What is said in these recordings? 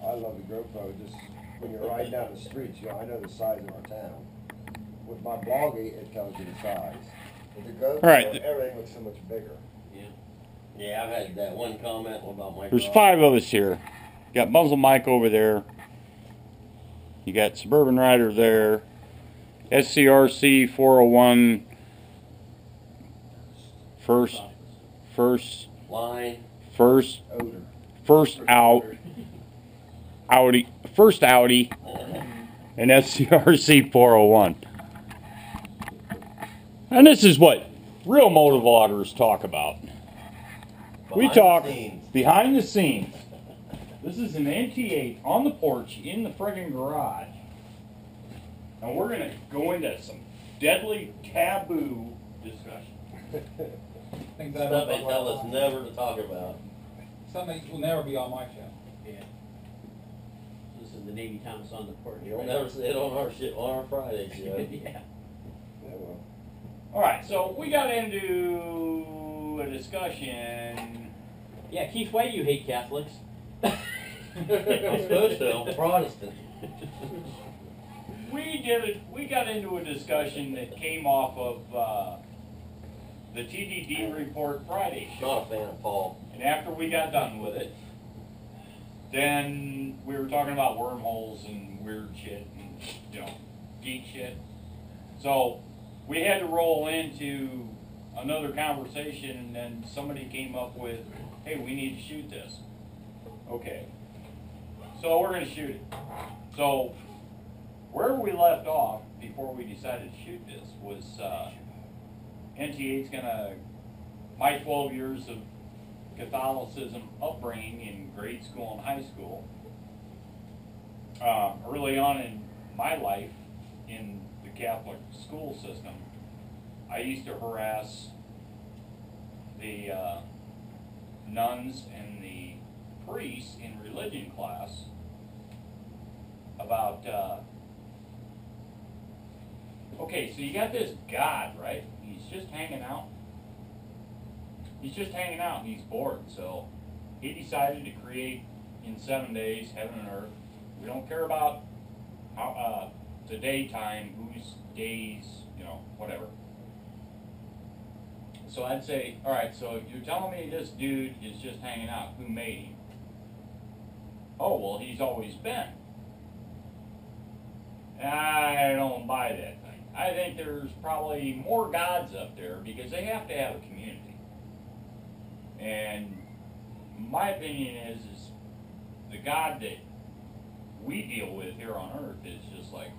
I love the GoPro, just when you're riding down the streets, you know, I know the size of our town. With my blogging, it tells you the size. With the GoPro, Right. everything looks so much bigger. Yeah. Yeah, I've had that one comment about my There's dog. 5 of us here. You got Muzzle Mike over there. You got Suburban Rider there. SCRC 401. First line. First Odor. out. Audi. First Audi. And SCRC 401. And this is what real motovloggers talk about. We talk behind the scenes. This is an NT8 on the porch in the friggin' garage. And we're going to go into some deadly taboo discussion. Stuff they tell us never to talk about. Something will never be on my show. Yeah. This is the Navy Thomas on the porch. You'll never see it on our shit on our Friday show. Yeah. Alright, so we got into a discussion. Yeah, Keith, why do you hate Catholics? I'm supposed to. I'm Protestant. We got into a discussion that came off of the TDD Report Friday show. Not a fan of Paul. And after we got done with it, then we were talking about wormholes and weird shit and, you know, geek shit. So we had to roll into another conversation, and then somebody came up with, hey, we need to shoot this. Okay. So we're going to shoot it. So where we left off before we decided to shoot this was NT8's going to, my 12 years of Catholicism upbringing in grade school and high school. Early on in my life in the Catholic school system, I used to harass the nuns and the priests in religion class about, okay, so you got this God, right? He's just hanging out. He's just hanging out and he's bored, so he decided to create in 7 days heaven and earth. We don't care about how, the daytime, whose days, you know, whatever. So I'd say, all right, so you're telling me this dude is just hanging out. Who made him? Oh, well, he's always been. I don't buy that thing. I think there's probably more gods up there because they have to have a community. And my opinion is the God that we deal with here on earth is just like,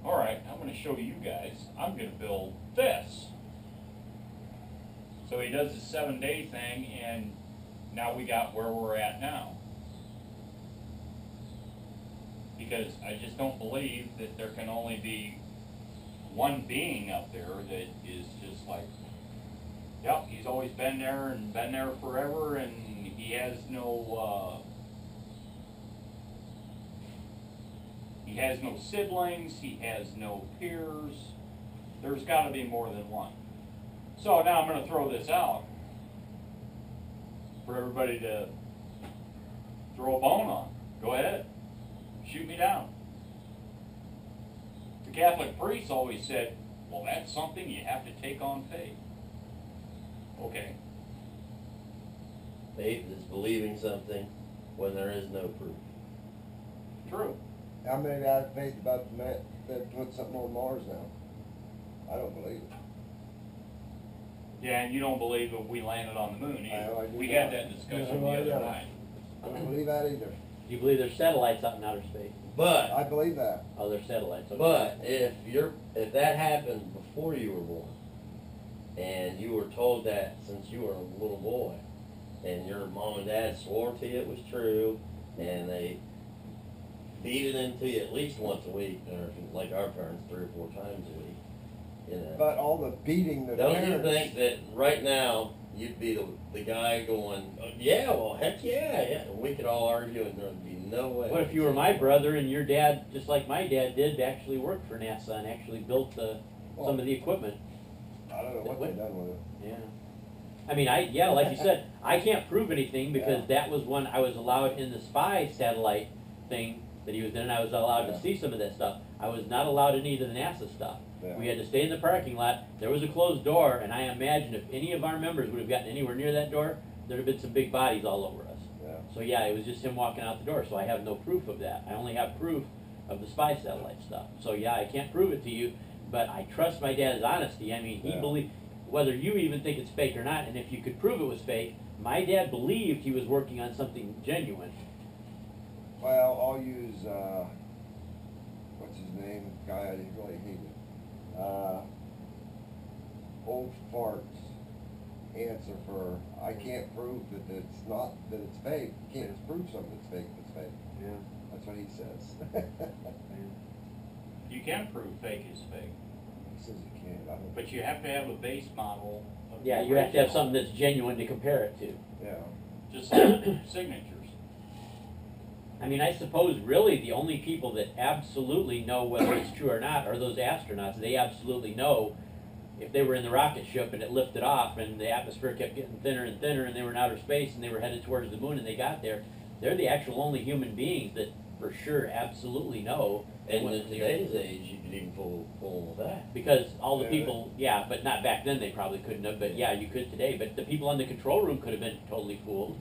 all right, I'm going to show you guys. I'm going to build this. So he does the 7-day thing, and now we got where we're at now. Because I just don't believe that there can only be one being up there that is just like, yep, he's always been there and been there forever, and he has no siblings, he has no peers. There's got to be more than one. So now I'm going to throw this out for everybody to throw a bone on. Go ahead. Shoot me down. The Catholic priests always said, well, that's something you have to take on faith. Okay. Faith is believing something when there is no proof. True. How many have faith about the man that put something on Mars now? I don't believe it. Yeah, and you don't believe that we landed on the moon either. I do We not. had that discussion the other night. I don't believe that either. Do you believe there's satellites out in outer space? But I believe that. Oh, there's satellites. Okay. But if that happened before you were born, and you were told that since you were a little boy, and your mom and dad swore to you it was true, and they beat it into you at least once a week, or like our parents, 3 or 4 times a week, you know. But all the beating the Don't parents, you think that right now you'd be the guy going, oh, yeah, well, heck yeah, yeah, and we could all argue and there'd be no way. What if you were my brother and your dad, just like my dad did, actually worked for NASA and actually built some of the equipment? I don't know what they've done with it. Yeah. I mean, yeah, like you said, I can't prove anything because that was when I was allowed in the spy satellite thing that he was in, and I was allowed to see some of that stuff. I was not allowed any of the NASA stuff. Yeah. We had to stay in the parking lot. There was a closed door, and I imagine if any of our members would have gotten anywhere near that door, there'd have been some big bodies all over us. Yeah. So yeah, it was just him walking out the door, so I have no proof of that. I only have proof of the spy satellite stuff. So yeah, I can't prove it to you, but I trust my dad's honesty. I mean, he Yeah. believed, whether you even think it's fake or not, and if you could prove it was fake, my dad believed he was working on something genuine. Well, I'll use, what's his name, guy I really hated. Old farts answer for, I can't prove that it's not, that it's fake. You can't just prove something that's fake, that's fake. Yeah. That's what he says. You can prove fake is fake, He says you can't, I don't. but you have to have a base model of the Yeah, you have to have original, something that's genuine to compare it to. Yeah. just like signatures. I mean, I suppose really the only people that absolutely know whether it's true or not are those astronauts. They absolutely know if they were in the rocket ship and it lifted off and the atmosphere kept getting thinner and thinner and they were in outer space and they were headed towards the moon and they got there. They're the actual only human beings that for sure absolutely know. And in today's age, you could even pull that. Because all the Yeah. people, yeah, but not back then they probably couldn't have, but yeah, you could today. But the people in the control room could have been totally fooled.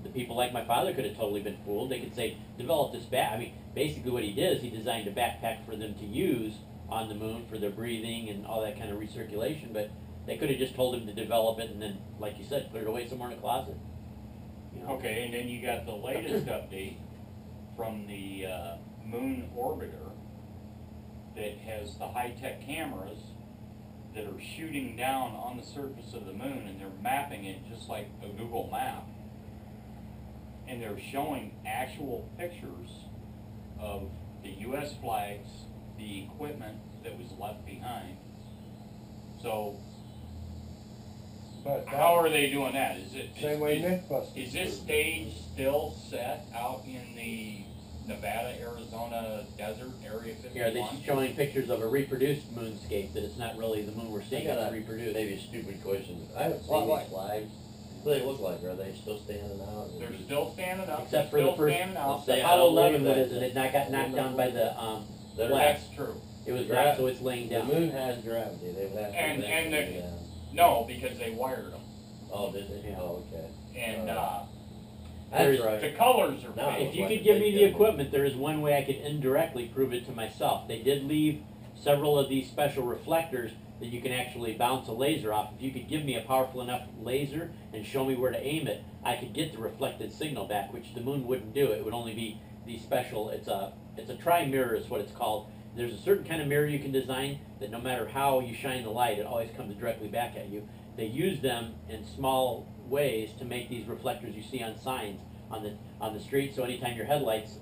The people like my father could have totally been fooled. They could say, develop this I mean, basically what he did is he designed a backpack for them to use on the moon for their breathing and all that kind of recirculation, but they could have just told him to develop it and then, like you said, put it away somewhere in a closet. You know? Okay, and then you got the latest update from the moon orbiter that has the high-tech cameras that are shooting down on the surface of the moon and they're mapping it just like a Google map. And they're showing actual pictures of the US flags, the equipment that was left behind. So But how are they doing that? Is it same way Mythbusters. is this stage still set out in the Nevada, Arizona desert area 51? Here, they're showing pictures of a reproduced moonscape, that it's not really the moon we're seeing, I got it's reproduced. maybe a stupid question. I haven't What, seen what? these flags. What do they look like? Are they still standing out? They're still standing up. Except for they're the still first, standing out. Say, the I Apollo don't believe 11 one that. is, and it got knocked down by the, They're- blast. That's true. It was right, so it's laying The down. moon has gravity. They would have to And- and eventually the- go down. No, because they wired them. Oh, did they? Yeah. Oh, okay. And That's There's- right. the colors are No. fake. If you Like could give me they the did. equipment, there is one way I could indirectly prove it to myself. They did leave several of these special reflectors that you can actually bounce a laser off. If you could give me a powerful enough laser and show me where to aim it, I could get the reflected signal back, which the moon wouldn't do. It would only be these special, it's a tri-mirror is what it's called. There's a certain kind of mirror you can design that no matter how you shine the light, it always comes directly back at you. They use them in small ways to make these reflectors you see on signs on the street, so anytime your headlights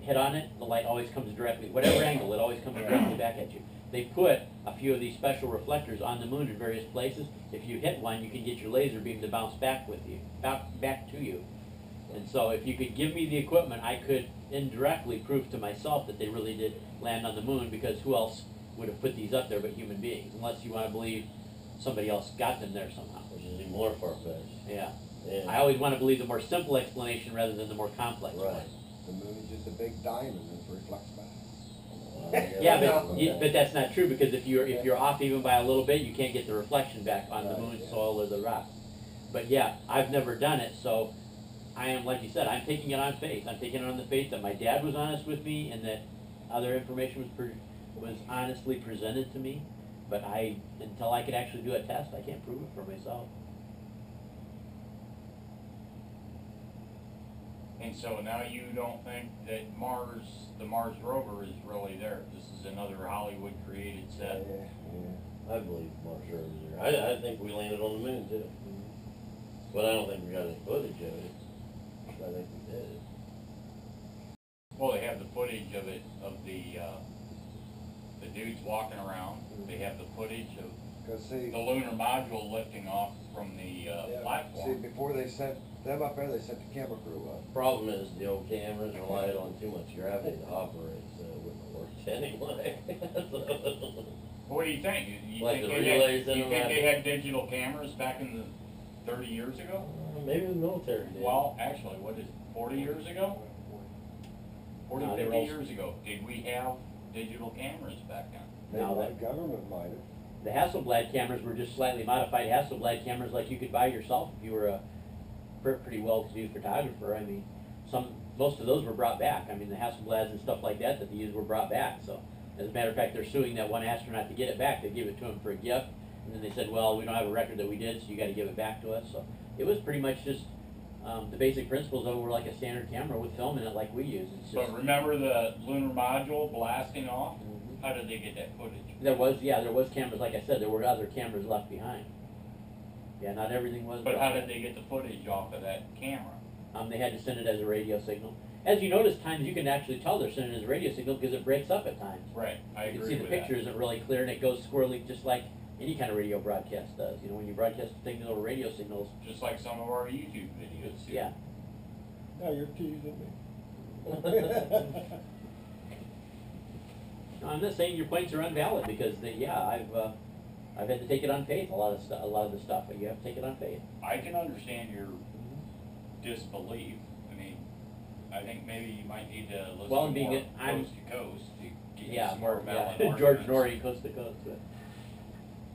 hit on it, the light always comes directly, whatever angle, it always comes directly back at you. They put a few of these special reflectors on the moon in various places. If you hit one, you can get your laser beam to bounce back with you, back to you. And so if you could give me the equipment, I could indirectly prove to myself that they really did land on the moon, because who else would have put these up there but human beings, unless you want to believe somebody else got them there somehow. Which is even more far-fetched. Yeah. Yeah. I always want to believe the more simple explanation rather than the more complex one. Right. The moon is just a big diamond and it reflects back. Yeah, but Okay. but that's not true, because if you're off even by a little bit, you can't get the reflection back on the Right, moon yeah. soil or the rock. But yeah, I've never done it, so I am, like you said, I'm taking it on faith. I'm taking it on the faith that my dad was honest with me and that other information was honestly presented to me. But until I could actually do a test, I can't prove it for myself. And so now you don't think that the Mars rover is really there. This is another Hollywood created Yeah, set. yeah. I believe Mars Rover is there. I think we landed on the moon too. But I don't think we got any footage of it. I think we did. Well, they have the footage of it, of the dudes walking around. They have the footage of Cause see, the lunar module lifting off from the yeah, see, platform. before they sent them up there, they sent the camera crew up. Problem is, the old cameras relied on too much gravity to operate, so it wouldn't have worked anyway. What do you think? You Like think the they relays had, in you them think had- they had digital cameras back in the 30 years ago? Maybe the military did. Well, actually, what is it, 40 years ago? 40, No, they were 50 all- years ago. Did we have digital cameras back then? Maybe Now the that- government might have. The Hasselblad cameras were just slightly modified Hasselblad cameras like you could buy yourself if you were a pretty well-to-do photographer. I mean, most of those were brought back. I mean, the Hasselblads and stuff like that they used were brought back. So, as a matter of fact, they're suing that one astronaut to get it back. They gave it to him for a gift, and then they said, well, we don't have a record that we did, so you got to give it back to us. So, it was pretty much just the basic principles of it were like a standard camera with film in it like we use. It's just, But remember the lunar module blasting off? How did they get that footage? there was cameras, like I said, there were other cameras left behind. Yeah, not everything was. But how did they get the footage off of that camera? They had to send it as a radio signal. As you notice, times you can actually tell they're sending it as a radio signal because it breaks up at times. Right, I You can agree see the with picture that. isn't really clear and it goes squirrely just like any kind of radio broadcast does. You know, when you broadcast signal or radio signals, Just like some of our YouTube videos. too. yeah. No, you're teasing me. No, I'm not saying your points are invalid because I've had to take it on faith a lot of the stuff, but you have to take it on faith. I can understand your disbelief. I mean, I think maybe you might need to listen Well, and being more it- I'm- coast to coast to get Yeah, some more more valid George arguments. Norrie, coast to coast. But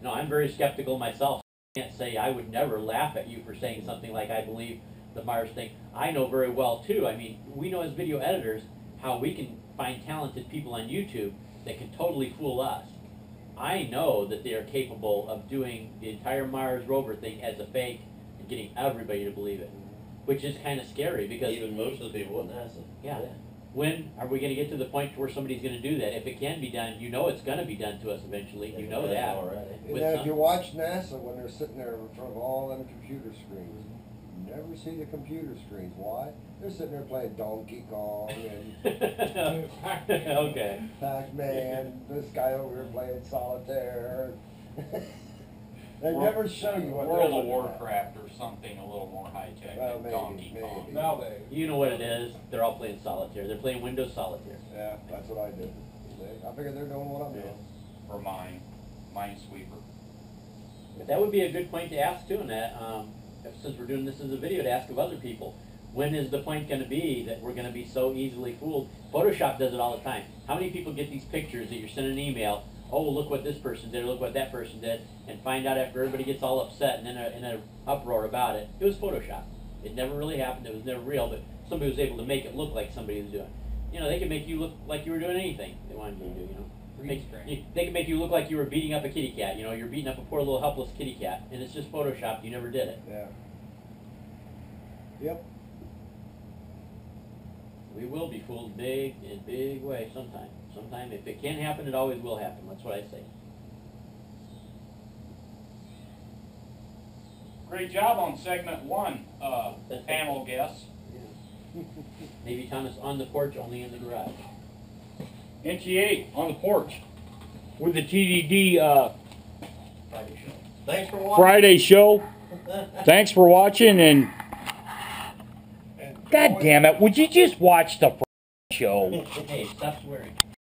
no, I'm very skeptical myself. I can't say I would never laugh at you for saying something like I believe the Mars thing. I know very well too. I mean, we know as video editors how we can find talented people on YouTube that can totally fool us. I know that they are capable of doing the entire Mars rover thing as a fake and getting everybody to believe it, which is kind of scary because Even most of the people wouldn't ask them. yeah. When are we going to get to the point where somebody's going to do that? If it can be done, you know it's going to be done to us eventually. You know that. already. And With then if some- you watch NASA when they're sitting there in front of all them computer screens, you never see the computer screens. Why? They're sitting there playing Donkey Kong and Okay. Pac-Man, this guy over here playing solitaire. They never show you what World they're of looking at. Warcraft or something a little more high tech Well, than maybe, Donkey Kong. maybe. Nowadays. You know what it is? They're all playing solitaire. They're playing Windows solitaire. Yeah, that's what I did. I figured they're doing what I'm doing. For Minesweeper. But that would be a good point to ask too, and that since we're doing this as a video, to ask of other people. When is the point going to be that we're going to be so easily fooled? Photoshop does it all the time. How many people get these pictures that you're sending an email? Oh, look what this person did, look what that person did, and find out after everybody gets all upset and in a uproar about it, it was Photoshop. It never really happened, it was never real, but somebody was able to make it look like somebody was doing it. You know, they can make you look like you were doing anything they wanted you to do, you know. They can make you look like you were beating up a kitty cat, you know, you're beating up a poor little helpless kitty cat, and it's just Photoshopped, you never did it. Yeah. Yep. We will be fooled in big way sometime. Sometime, if it can happen, it always will happen, that's what I say. Great job on segment 1, panel guests. Maybe Thomas on the porch, only in the garage. NT8 on the porch with the TDD Friday show. Thanks for watching. Friday show. Thanks for watching, and God damn it, would you just watch the show? Hey, stop swearing.